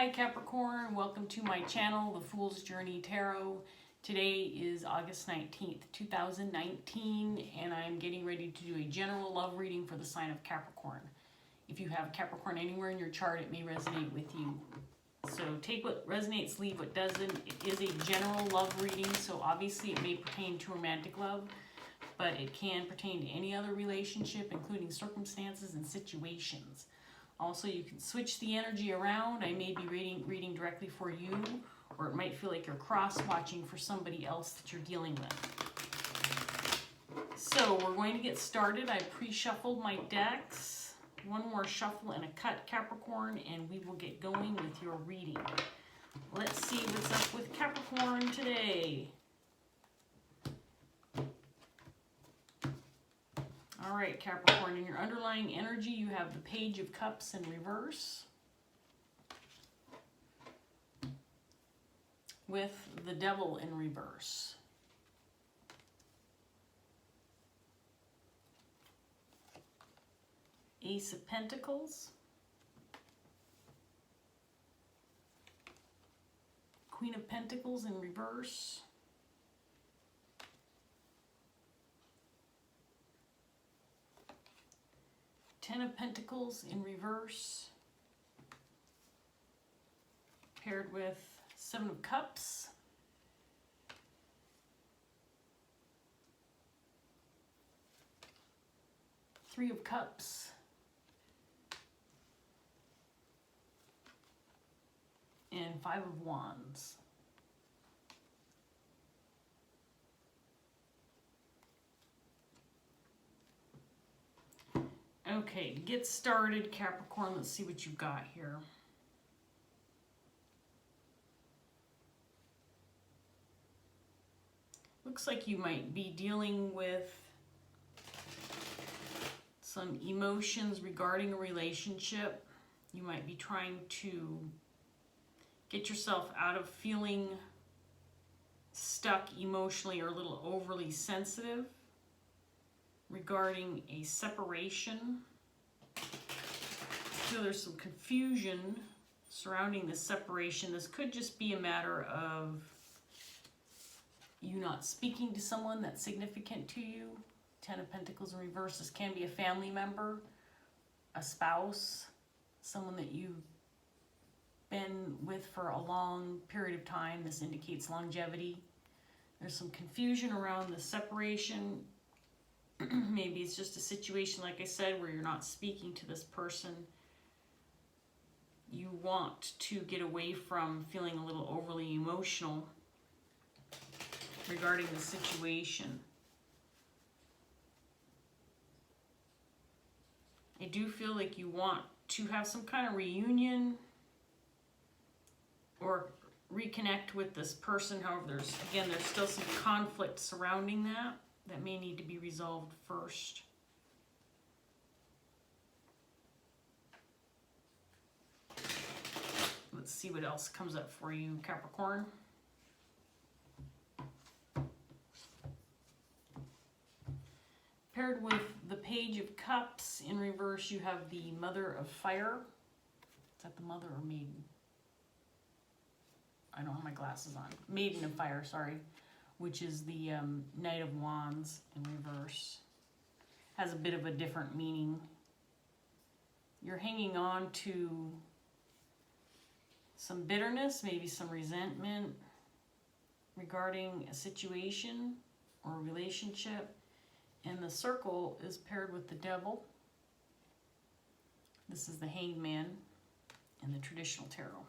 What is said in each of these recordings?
Hi Capricorn, welcome to my channel, The Fool's Journey Tarot. Today is August 19th, 2019, and I'm getting ready to do a general love reading for the sign of Capricorn. If you have Capricorn anywhere in your chart, it may resonate with you. So take what resonates, leave what doesn't. It is a general love reading, so obviously it may pertain to romantic love, but it can pertain to any other relationship, including circumstances and situations. Also, you can switch the energy around. I may be reading directly for you, or it might feel like you're cross-watching for somebody else that you're dealing with. So we're going to get started. I pre-shuffled my decks. One more shuffle and a cut, Capricorn, and we will get going with your reading. Let's see what's up with Capricorn today. All right, Capricorn, in your underlying energy, you have the Page of Cups in reverse with the Devil in reverse. Ace of Pentacles, Queen of Pentacles in reverse, Ten of Pentacles in reverse, paired with Seven of Cups, Three of Cups, and Five of Wands. Okay, to get started, Capricorn, let's see what you've got here. Looks like you might be dealing with some emotions regarding a relationship. You might be trying to get yourself out of feeling stuck emotionally or a little overly sensitive regarding a separation. So there's some confusion surrounding the separation. This could just be a matter of you not speaking to someone that's significant to you. Ten of Pentacles in reverse. This can be a family member, a spouse, someone that you've been with for a long period of time. This indicates longevity. There's some confusion around the separation. Maybe it's just a situation, like I said, where you're not speaking to this person. You want to get away from feeling a little overly emotional regarding the situation. I do feel like you want to have some kind of reunion or reconnect with this person. However, there's still some conflict surrounding that may need to be resolved first. Let's see what else comes up for you, Capricorn. Paired with the Page of Cups in reverse, you have the Mother of Fire. Is that the Mother or Maiden? I don't have my glasses on. Maiden of Fire, sorry. Which is the Knight of Wands in reverse. Has a bit of a different meaning. You're hanging on to some bitterness, maybe some resentment regarding a situation or a relationship. And the Circle is paired with the Devil. This is the Hanged Man in the traditional tarot.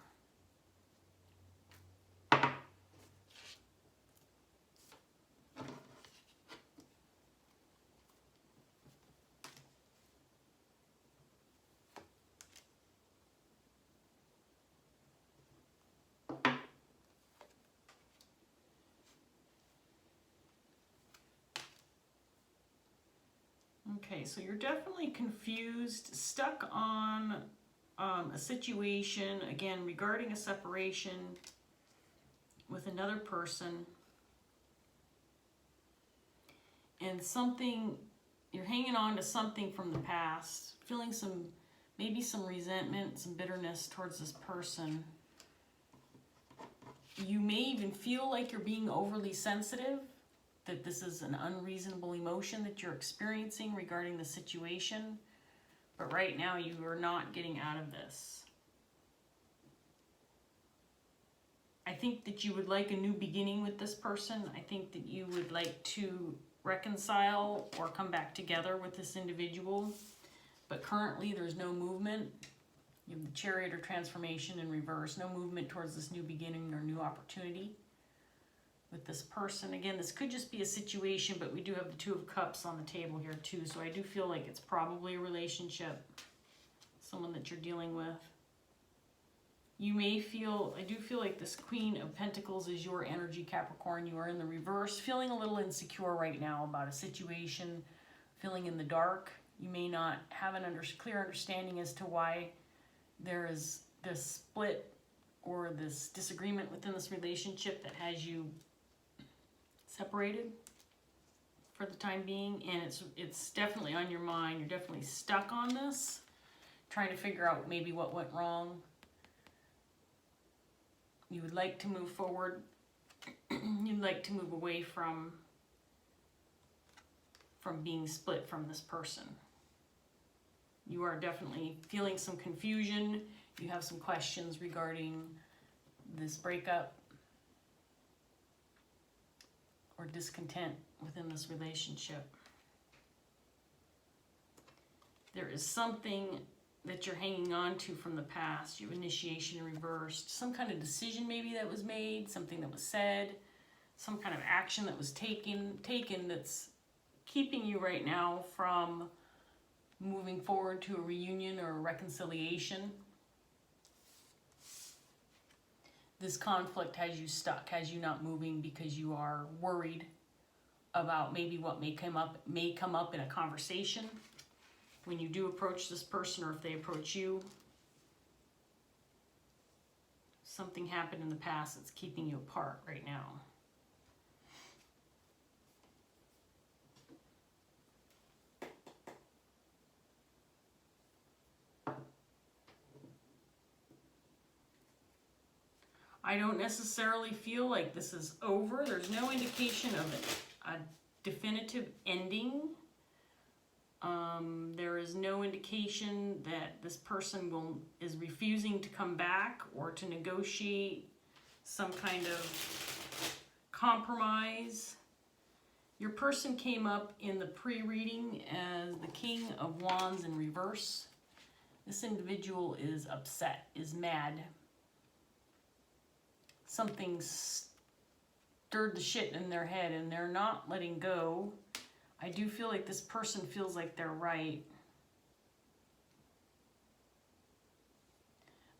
Okay, so you're definitely confused, stuck on a situation, again, regarding a separation with another person. And something, you're hanging on to something from the past, feeling maybe some resentment, some bitterness towards this person. You may even feel like you're being overly sensitive, that this is an unreasonable emotion that you're experiencing regarding the situation. But right now you are not getting out of this. I think that you would like a new beginning with this person. I think that you would like to reconcile or come back together with this individual. But currently there's no movement. You have the Chariot or transformation in reverse. No movement towards this new beginning or new opportunity with this person. Again, this could just be a situation, but we do have the Two of Cups on the table here too. So I do feel like it's probably a relationship, someone that you're dealing with. You may feel, I do feel like this Queen of Pentacles is your energy, Capricorn. You are in the reverse, feeling a little insecure right now about a situation, feeling in the dark. You may not have a clear understanding as to why there is this split or this disagreement within this relationship that has you separated for the time being, and it's definitely on your mind. You're definitely stuck on this, trying to figure out maybe what went wrong. You would like to move forward. You'd like to move away from being split from this person. You are definitely feeling some confusion. You have some questions regarding this breakup or discontent within this relationship. There is something that you're hanging on to from the past, your initiation reversed, some kind of decision maybe that was made, something that was said, some kind of action that was taken that's keeping you right now from moving forward to a reunion or a reconciliation. This conflict has you stuck, has you not moving because you are worried about maybe what may come up in a conversation when you do approach this person, or if they approach you. Something happened in the past that's keeping you apart right now. I don't necessarily feel like this is over. There's no indication of a definitive ending. There is no indication that this person is refusing to come back or to negotiate some kind of compromise. Your person came up in the pre-reading as the King of Wands in reverse. This individual is upset, is mad. Something stirred the shit in their head and they're not letting go. I do feel like this person feels like they're right.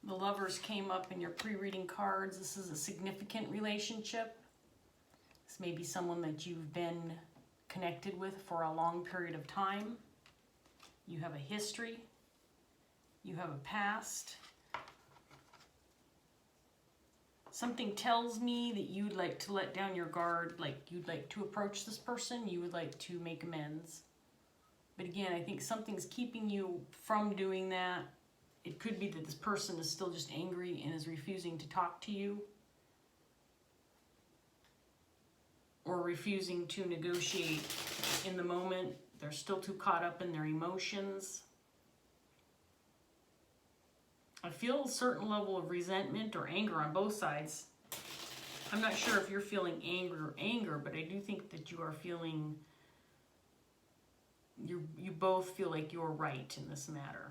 The Lovers came up in your pre-reading cards. This is a significant relationship. This may be someone that you've been connected with for a long period of time. You have a history. You have a past. Something tells me that you'd like to let down your guard, like you'd like to approach this person, you would like to make amends. But again, I think something's keeping you from doing that. It could be that this person is still just angry and is refusing to talk to you, or refusing to negotiate in the moment. They're still too caught up in their emotions. I feel a certain level of resentment or anger on both sides. I'm not sure if you're feeling anger, but I do think that you are feeling, you both feel like you're right in this matter.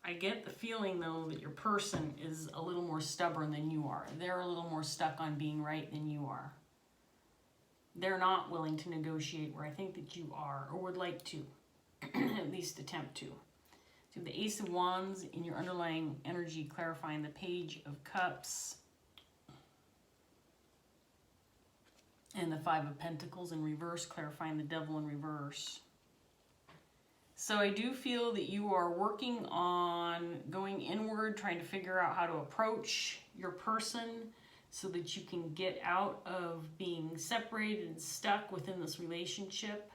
I get the feeling though that your person is a little more stubborn than you are. They're a little more stuck on being right than you are. They're not willing to negotiate where I think that you are, or would like to. At least attempt to. So the Ace of Wands in your underlying energy, clarifying the Page of Cups. And the Five of Pentacles in reverse, clarifying the Devil in reverse. So I do feel that you are working on going inward, trying to figure out how to approach your person so that you can get out of being separated and stuck within this relationship.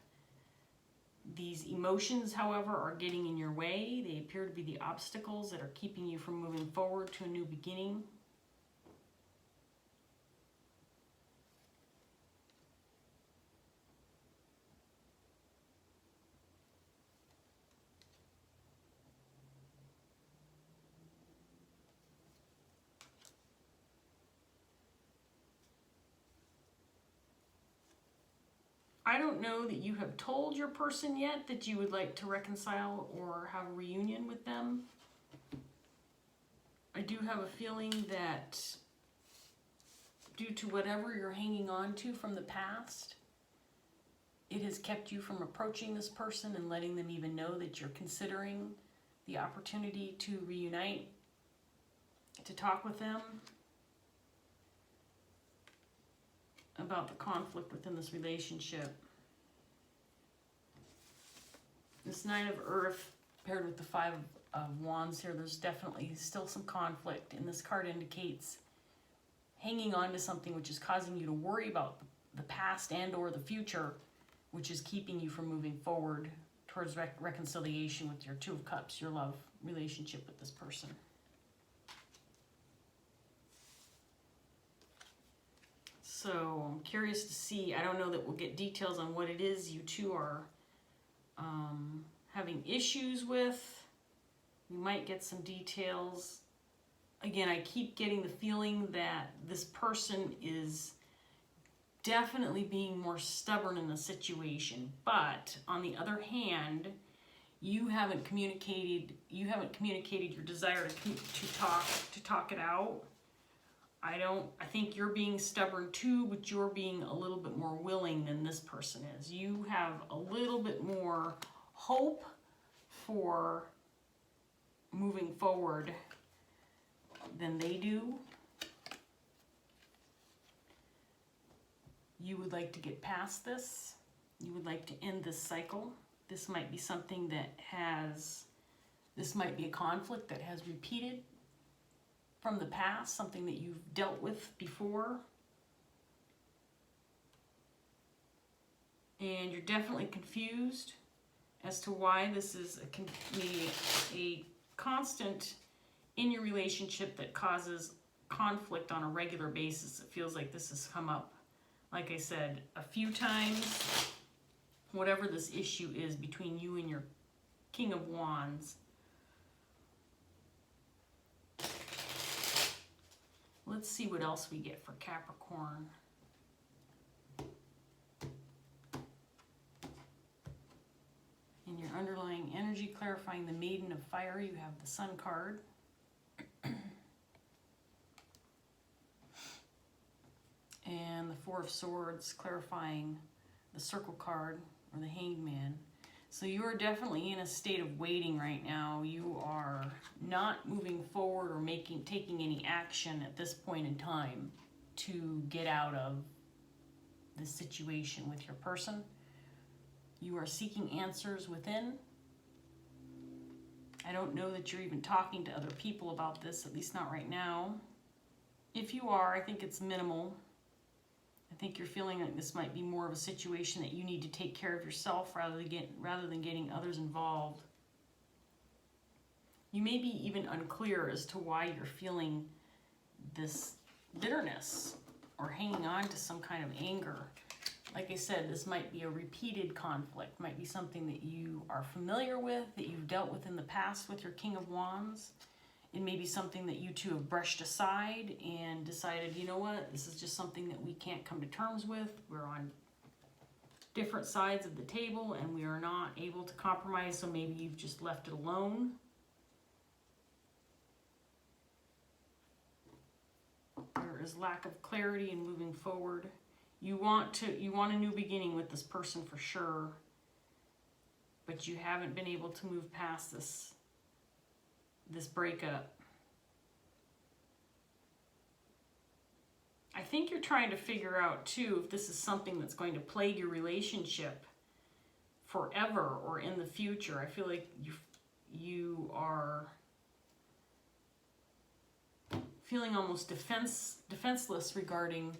These emotions, however, are getting in your way. They appear to be the obstacles that are keeping you from moving forward to a new beginning. I don't know that you have told your person yet that you would like to reconcile or have a reunion with them. I do have a feeling that due to whatever you're hanging on to from the past, it has kept you from approaching this person and letting them even know that you're considering the opportunity to reunite, to talk with them about the conflict within this relationship. This Nine of Earth paired with the Five of Wands here, there's definitely still some conflict, and this card indicates hanging on to something which is causing you to worry about the past and or the future, which is keeping you from moving forward towards reconciliation with your Two of Cups, your love relationship with this person. So I'm curious to see, I don't know that we'll get details on what it is you two are having issues with. We might get some details. Again, I keep getting the feeling that this person is definitely being more stubborn in the situation, but on the other hand, you haven't communicated your desire to talk it out. I think you're being stubborn too, but you're being a little bit more willing than this person is. You have a little bit more hope for moving forward than they do. You would like to get past this. You would like to end this cycle. This might be something this might be a conflict that has repeated from the past, something that you've dealt with before. And you're definitely confused as to why this is a constant in your relationship that causes conflict on a regular basis. It feels like this has come up, like I said, a few times. Whatever this issue is between you and your King of Wands. Let's see what else we get for Capricorn. In your underlying energy, clarifying the Maiden of Fire, you have the Sun card. And the Four of Swords, clarifying the Circle card, or the Hanged Man. So you are definitely in a state of waiting right now. You are not moving forward or taking any action at this point in time to get out of this situation with your person. You are seeking answers within. I don't know that you're even talking to other people about this, at least not right now. If you are, I think it's minimal. I think you're feeling like this might be more of a situation that you need to take care of yourself rather than getting others involved. You may be even unclear as to why you're feeling this bitterness or hanging on to some kind of anger. Like I said, this might be a repeated conflict, might be something that you are familiar with, that you've dealt with in the past with your King of Wands. It may be something that you two have brushed aside and decided, you know what, this is just something that we can't come to terms with. We're on different sides of the table and we are not able to compromise, so maybe you've just left it alone. There is lack of clarity in moving forward. You want a new beginning with this person for sure, but you haven't been able to move past this breakup. I think you're trying to figure out too if this is something that's going to plague your relationship forever or in the future. I feel like you are feeling almost defenseless regarding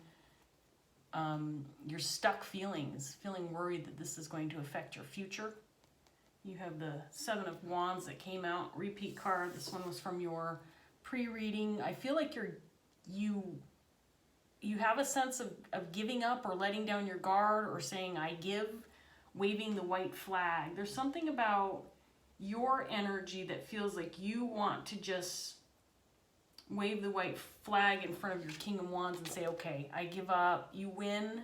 your stuck feelings, feeling worried that this is going to affect your future. You have the Seven of Wands that came out, repeat card. This one was from your pre-reading. I feel like you have a sense of giving up or letting down your guard or saying, I give, waving the white flag. There's something about your energy that feels like you want to just wave the white flag in front of your King of Wands and say, okay, I give up, you win.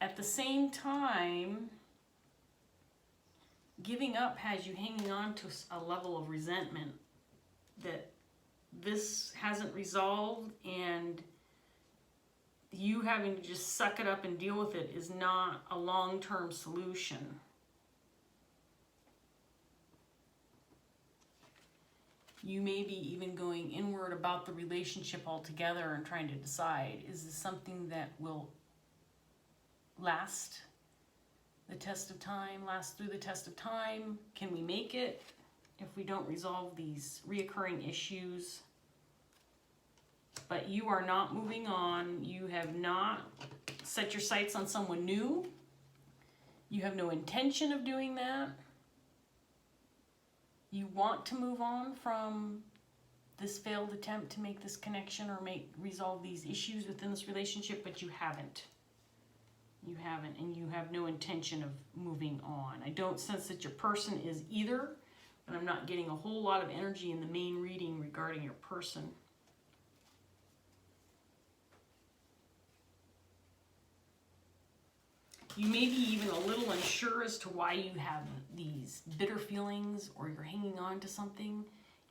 At the same time, giving up has you hanging on to a level of resentment that this hasn't resolved, and you having to just suck it up and deal with it is not a long-term solution. You may be even going inward about the relationship altogether and trying to decide, is this something that will last the test of time, last through the test of time? Can we make it if we don't resolve these reoccurring issues? But you are not moving on. You have not set your sights on someone new. You have no intention of doing that. You want to move on from this failed attempt to make this connection or resolve these issues within this relationship, but you haven't. You haven't, and you have no intention of moving on. I don't sense that your person is either, but I'm not getting a whole lot of energy in the main reading regarding your person. You may be even a little unsure as to why you have these bitter feelings or you're hanging on to something.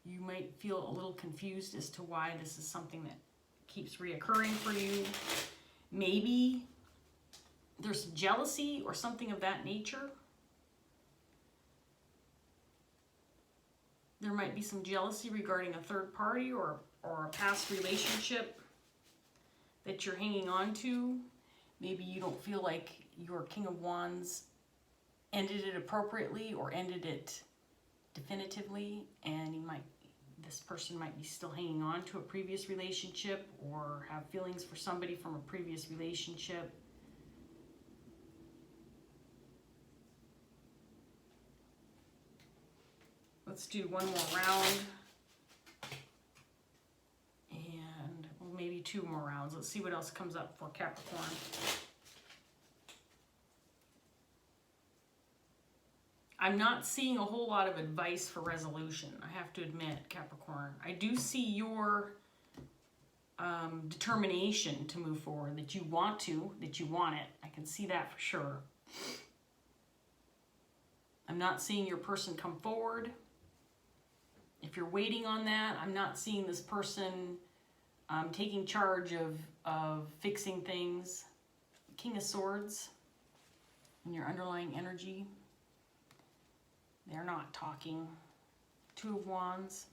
You might feel a little confused as to why this is something that keeps reoccurring for you. Maybe there's jealousy or something of that nature. There might be some jealousy regarding a third party or a past relationship that you're hanging on to. Maybe you don't feel like your King of Wands ended it appropriately or ended it definitively, and this person might be still hanging on to a previous relationship or have feelings for somebody from a previous relationship. Let's do one more round, and well, maybe two more rounds. Let's see what else comes up for Capricorn. I'm not seeing a whole lot of advice for resolution, I have to admit, Capricorn. I do see your determination to move forward, that you want it. I can see that for sure. I'm not seeing your person come forward. If you're waiting on that, I'm not seeing this person taking charge of fixing things. King of Swords in your underlying energy. They're not talking. Two of Wands.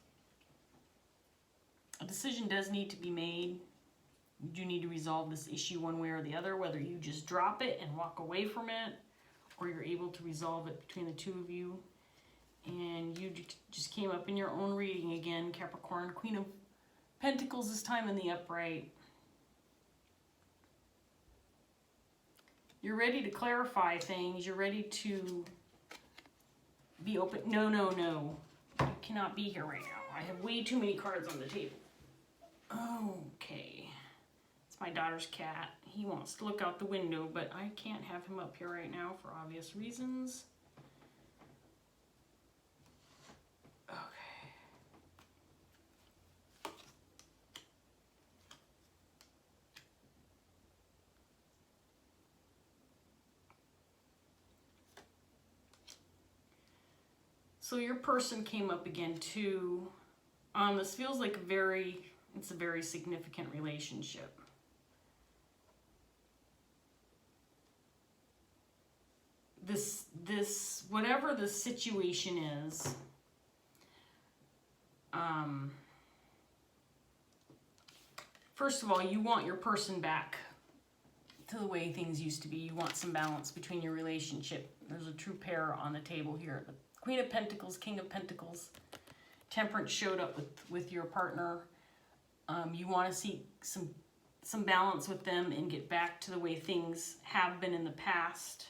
A decision does need to be made. You do need to resolve this issue one way or the other, whether you just drop it and walk away from it, or you're able to resolve it between the two of you. And you just came up in your own reading again, Capricorn. Queen of Pentacles this time in the upright. You're ready to clarify things. You're ready to be open. No. You cannot be here right now. I have way too many cards on the table. Okay. It's my daughter's cat. He wants to look out the window, but I can't have him up here right now for obvious reasons. Okay. So your person came up again too. This feels like it's a very significant relationship. This whatever the situation is, first of all, you want your person back to the way things used to be. You want some balance between your relationship. There's a true pair on the table here. The Queen of Pentacles, King of Pentacles. Temperance showed up with your partner. You want to see some balance with them and get back to the way things have been in the past.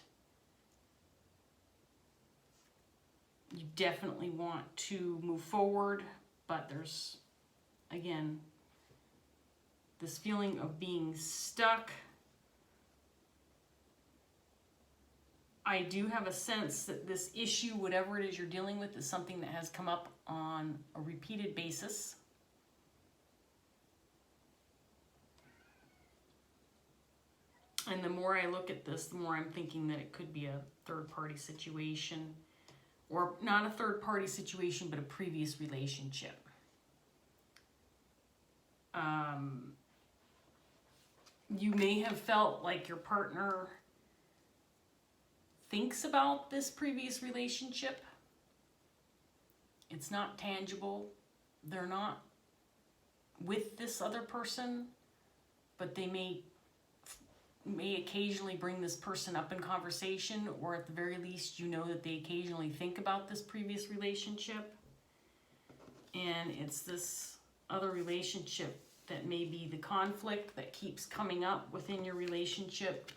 You definitely want to move forward, but there's, again, this feeling of being stuck. I do have a sense that this issue, whatever it is you're dealing with, is something that has come up on a repeated basis. And the more I look at this, the more I'm thinking that it could be a third-party situation. Or not a third-party situation, but a previous relationship. You may have felt like your partner thinks about this previous relationship. It's not tangible. They're not with this other person, but they may occasionally bring this person up in conversation, or at the very least you know that they occasionally think about this previous relationship. And it's this other relationship that may be the conflict that keeps coming up within your relationship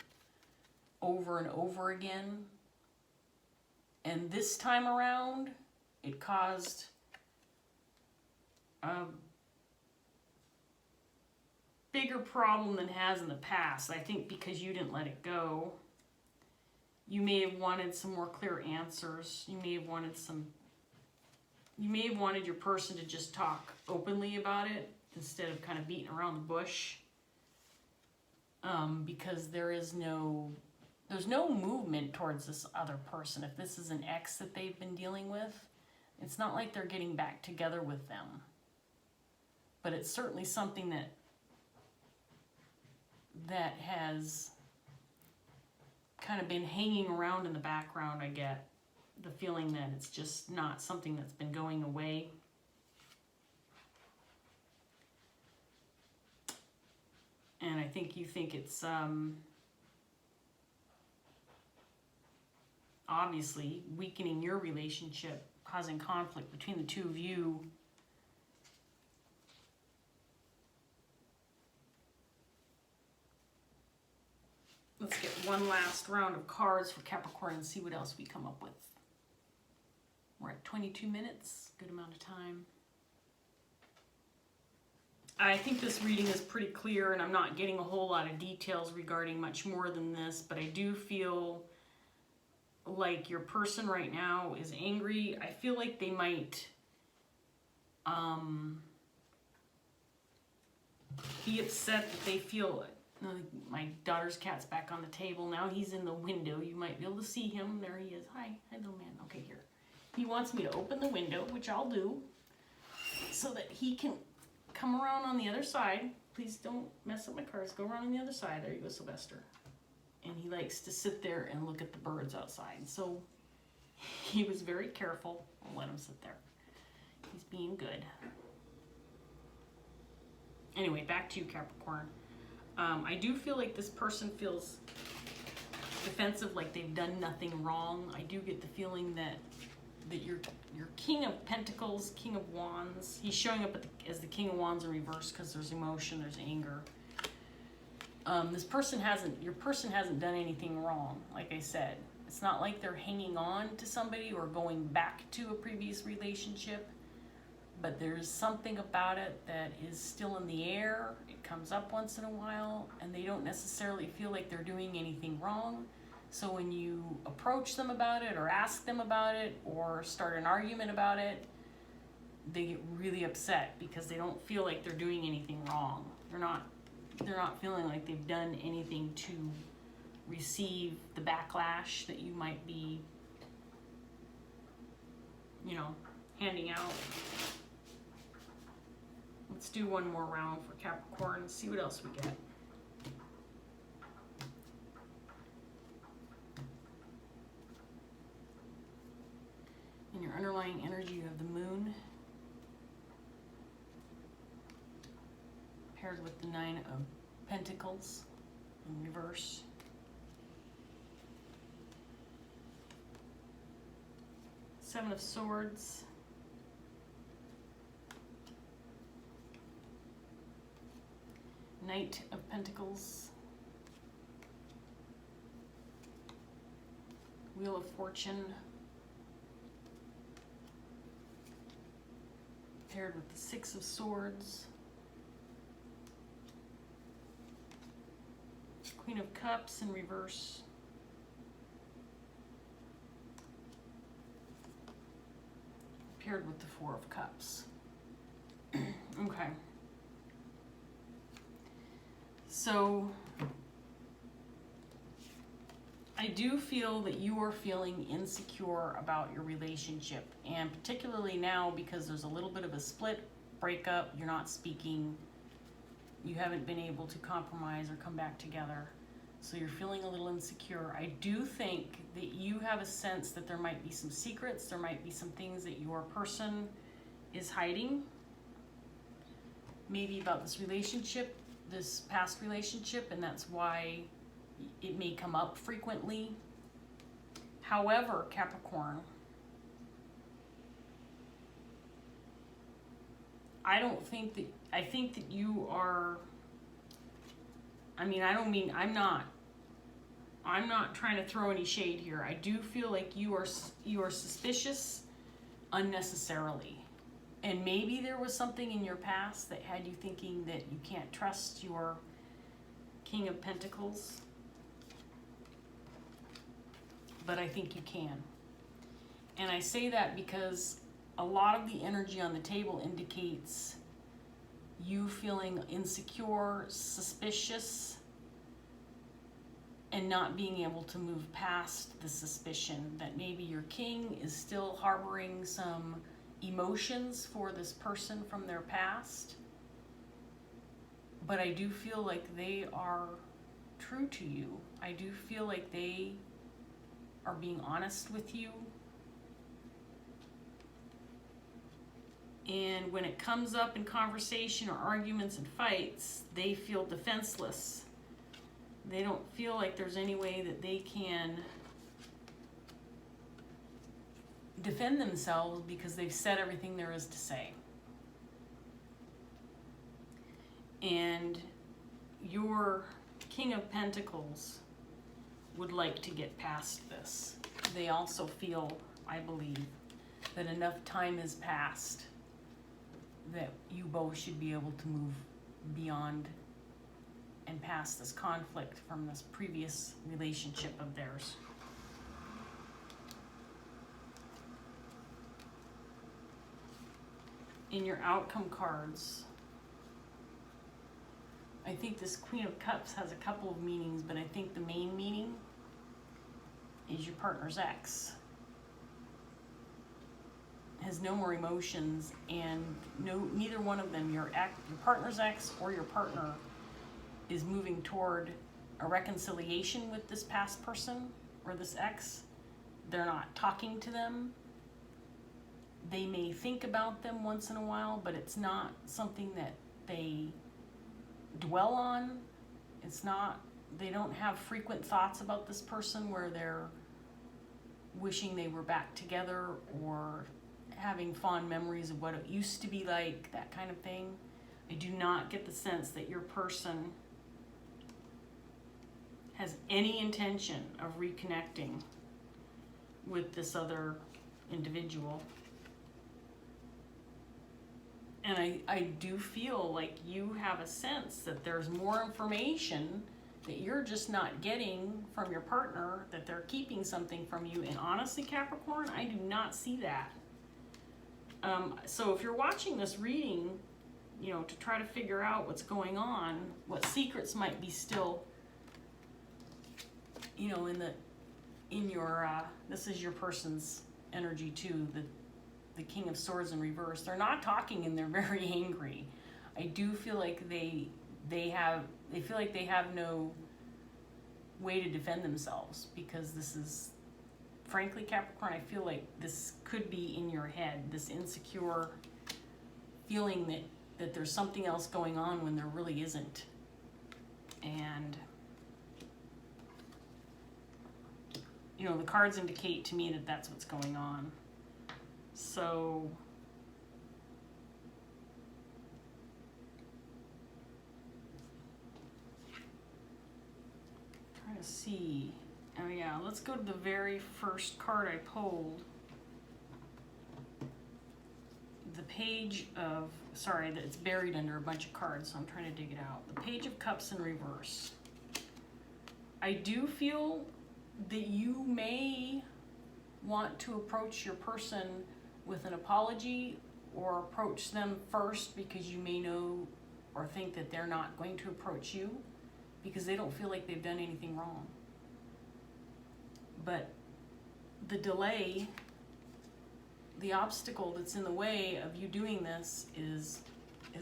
over and over again. And this time around, it caused a bigger problem than it has in the past. I think because you didn't let it go. You may have wanted some more clear answers. You may have wanted your person to just talk openly about it instead of kind of beating around the bush. Because there's no movement towards this other person. If this is an ex that they've been dealing with, it's not like they're getting back together with them. But it's certainly something that has kind of been hanging around in the background. I get the feeling that it's just not something that's been going away. And I think you think it's obviously weakening your relationship, causing conflict between the two of you. Let's get one last round of cards for Capricorn and see what else we come up with. We're at 22 minutes, good amount of time. I think this reading is pretty clear, and I'm not getting a whole lot of details regarding much more than this, but I do feel like your person right now is angry. I feel like they might be upset that they feel... My daughter's cat's back on the table. Now he's in the window. You might be able to see him. There he is. Hi, little man. Okay, here. He wants me to open the window, which I'll do, so that he can come around on the other side. Please don't mess up my cards. Go around on the other side. There you go, Sylvester. And he likes to sit there and look at the birds outside. So he was very careful. I'll let him sit there. He's being good. Anyway, back to you, Capricorn. I do feel like this person feels defensive, like they've done nothing wrong. I do get the feeling that your King of Pentacles, King of Wands, he's showing up as the King of Wands in reverse because there's emotion, there's anger. Your person hasn't done anything wrong, like I said. It's not like they're hanging on to somebody or going back to a previous relationship. But there's something about it that is still in the air. It comes up once in a while, and they don't necessarily feel like they're doing anything wrong. So when you approach them about it, or ask them about it, or start an argument about it, they get really upset because they don't feel like they're doing anything wrong. They're not feeling like they've done anything to receive the backlash that you might be, handing out. Let's do one more round for Capricorn and see what else we get. In your underlying energy, you have the Moon paired with the Nine of Pentacles in reverse. Seven of Swords. Knight of Pentacles, Wheel of Fortune, paired with the Six of Swords. Queen of Cups in reverse. Paired with the Four of Cups. Okay. So I do feel that you are feeling insecure about your relationship, and particularly now because there's a little bit of a split, breakup, you're not speaking, you haven't been able to compromise or come back together. So you're feeling a little insecure. I do think that you have a sense that there might be some secrets, there might be some things that your person is hiding, maybe about this relationship, this past relationship, and that's why it may come up frequently. However, Capricorn, I think that you are, I'm not trying to throw any shade here. I do feel like you are suspicious unnecessarily. And maybe there was something in your past that had you thinking that you can't trust your King of Pentacles. But I think you can. And I say that because a lot of the energy on the table indicates you feeling insecure, suspicious, and not being able to move past the suspicion that maybe your king is still harboring some emotions for this person from their past. But I do feel like they are true to you. I do feel like they are being honest with you. And when it comes up in conversation or arguments and fights, they feel defenseless. They don't feel like there's any way that they can defend themselves because they've said everything there is to say. And your King of Pentacles would like to get past this. They also feel, I believe, that enough time has passed that you both should be able to move beyond and past this conflict from this previous relationship of theirs. In your outcome cards, I think this Queen of Cups has a couple of meanings, but I think the main meaning is your partner's ex has no more emotions, and neither one of them, your partner's ex or your partner, is moving toward a reconciliation with this past person or this ex. They're not talking to them. They may think about them once in a while, but it's not something that they dwell on. They don't have frequent thoughts about this person where they're wishing they were back together or having fond memories of what it used to be like, that kind of thing. I do not get the sense that your person has any intention of reconnecting with this other individual. And I do feel like you have a sense that there's more information that you're just not getting from your partner, that they're keeping something from you. And honestly, Capricorn, I do not see that. So if you're watching this reading, to try to figure out what's going on, what secrets might be still, in your, this is your person's energy too, the King of Swords in reverse. They're not talking and they're very angry. I do feel like they feel like they have no way to defend themselves, because this is, frankly, Capricorn, I feel like this could be in your head, this insecure feeling that there's something else going on when there really isn't. And the cards indicate to me that that's what's going on. So trying to see. Oh yeah, let's go to the very first card I pulled. The Page of, sorry, that's buried under a bunch of cards, so I'm trying to dig it out. The Page of Cups in reverse. I do feel that you may want to approach your person with an apology, or approach them first because you may know or think that they're not going to approach you because they don't feel like they've done anything wrong. But the delay, the obstacle that's in the way of you doing this is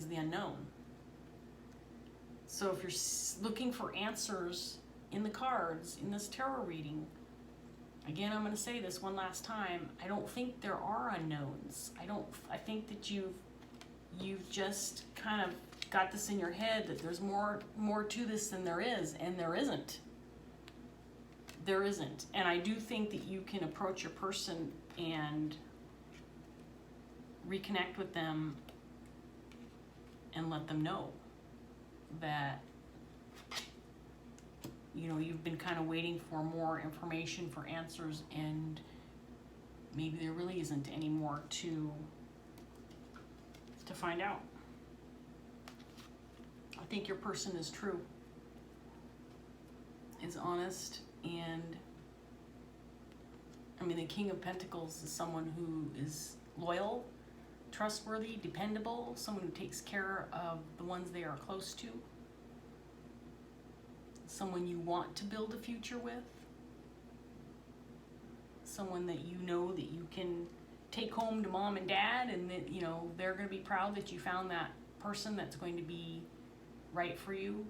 the unknown. So if you're looking for answers in the cards, in this tarot reading, again, I'm going to say this one last time, I don't think there are unknowns. I think that you've just kind of got this in your head that there's more to this than there is, and there isn't. There isn't. And I do think that you can approach your person and reconnect with them and let them know that, you know, you've been kind of waiting for more information, for answers, and maybe there really isn't any more to find out. I think your person is true, is honest, and I mean, the King of Pentacles is someone who is loyal, trustworthy, dependable, someone who takes care of the ones they are close to, someone you want to build a future with, someone that you know that you can take home to mom and dad, and that, you know, they're going to be proud that you found that person that's going to be right for you.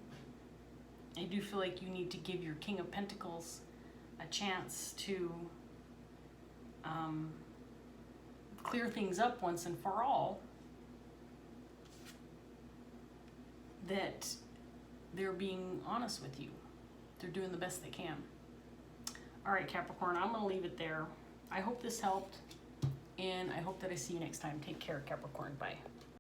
I do feel like you need to give your King of Pentacles a chance to clear things up once and for all, that they're being honest with you. They're doing the best they can. All right, Capricorn, I'm going to leave it there. I hope this helped, and I hope that I see you next time. Take care, Capricorn. Bye.